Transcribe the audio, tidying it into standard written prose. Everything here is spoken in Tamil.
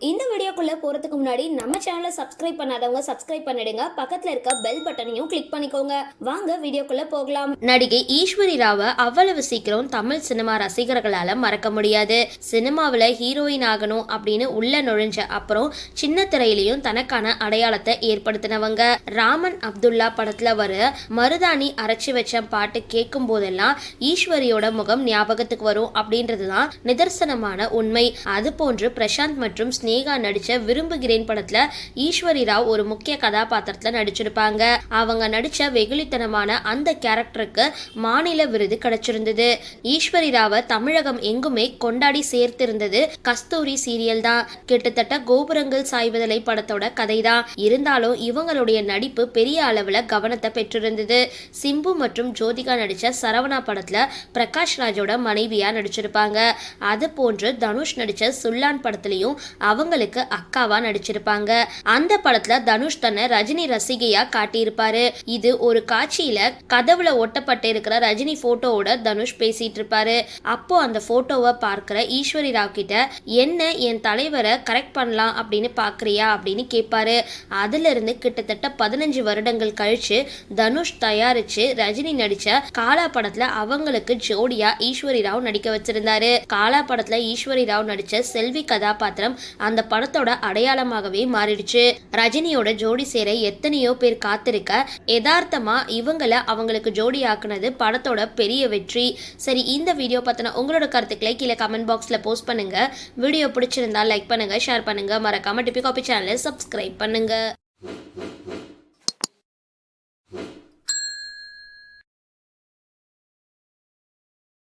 இந்த வீடியோக்குள்ள போறதுக்கு முன்னாடி நம்ம சேனலை சப்ஸ்கிரைப் பண்ணாதவங்க சப்ஸ்கிரைப் பண்ணிடுங்க, பக்கத்துல இருக்க பெல் பட்டனையும் கிளிக் பண்ணிக்கோங்க. வாங்க வீடியோக்குள்ள போகலாம். நடிகை ஈஸ்வரி ராவை அவ்வளவு சீக்கிரம் தமிழ் சினிமா ரசிகர்களால மறக்க முடியாது. சினிமாவில் ஹீரோயின் ஆகணும் அப்படின்னு உள்ள நுழைஞ்ச அப்புறம் சின்ன திரையிலையும் தனக்கான அடையாளத்தை ஏற்படுத்தினவங்க. ராமன் அப்துல்லா படத்துல வர மருதாணி அரைச்சி வச்ச பாட்டு கேட்கும் போதெல்லாம் ஈஸ்வரியோட முகம் ஞாபகத்துக்கு வரும் அப்படின்றதுதான் நிதர்சனமான உண்மை. அது போன்று பிரசாந்த் மற்றும் ஸ்னேகா நடிச்ச விரும்புகிறேன் படத்துல ஈஸ்வரி ராவ் ஒரு முக்கிய கதாபாத்திரத்துல நடிச்சிருப்பாங்க. அவங்க நடிச்ச வெகுளித்தனமான அந்த கேரக்டருக்கு மாநில விருது கிடைச்சிருந்தது. ஈஸ்வரி ராவை தமிழகம் எங்குமே கொண்டாடி சேர்த்திருந்தது கஸ்தூரி சீரியல் தான். கிட்டத்தட்ட கோபுரங்கள் சாய்வதில்லை படத்தோட கதை தான். இருந்தாலும் இவங்களுடைய நடிப்பு பெரிய அளவுல கவனத்தை பெற்றிருந்தது. சிம்பு மற்றும் ஜோதிகா நடிச்ச சரவணா படத்துல பிரகாஷ் ராஜோட மனைவியா நடிச்சிருப்பாங்க. அது போன்று தனுஷ் நடிச்ச சுல்லான் படத்திலையும் அவங்களுக்கு அக்காவா நடிச்சிருப்பாங்க. அந்த படத்துல தனுஷ் தன்னை ரஜினி ரசிகையா காட்டியிருப்பாரு. இது ஒரு காட்சியில கதவுல ஒட்டப்பட்டு இருக்கிற ரஜினி போட்டோவோட தனுஷ் பேசிட்டு இருப்பாரு. அப்போ அந்த போட்டோவை பார்க்கிற ஈஸ்வரி ராவ் கிட்ட என்ன என் தலைவரை கரெக்ட் பண்ணலாம் அப்படின்னு பாக்குறியா அப்படின்னு கேட்பாரு. அதுல இருந்து கிட்டத்தட்ட 15 வருடங்கள் கழிச்சு தனுஷ் தயாரிச்சு ரஜினி நடிச்ச காலா படத்துல அவங்களுக்கு ஜோடியா ஈஸ்வரி ராவ் நடிக்க வச்சிருந்தாரு. காலா படத்துல ஈஸ்வரி ராவ் நடிச்ச செல்வி கதாபாத்திரம் அந்த படத்தோட அடையாளமாகவே மாறிடுச்சு. ரஜினியோட ஜோடி சேர எத்தனையோ பேர் காத்திருக்க யதார்த்தமா இவங்களை அவங்களுக்கு ஜோடி ஆக்குனது படத்தோட பெரிய வெற்றி. சரி, இந்த வீடியோ பத்தின உங்களோட கருத்துக்களை கீழே கமெண்ட் பாக்ஸ்ல போஸ்ட் பண்ணுங்க. வீடியோ பிடிச்சிருந்தா லைக் பண்ணுங்க, ஷேர் பண்ணுங்க, மறக்காம டிபி காபி சேனலை சப்ஸ்கிரைப் பண்ணுங்க.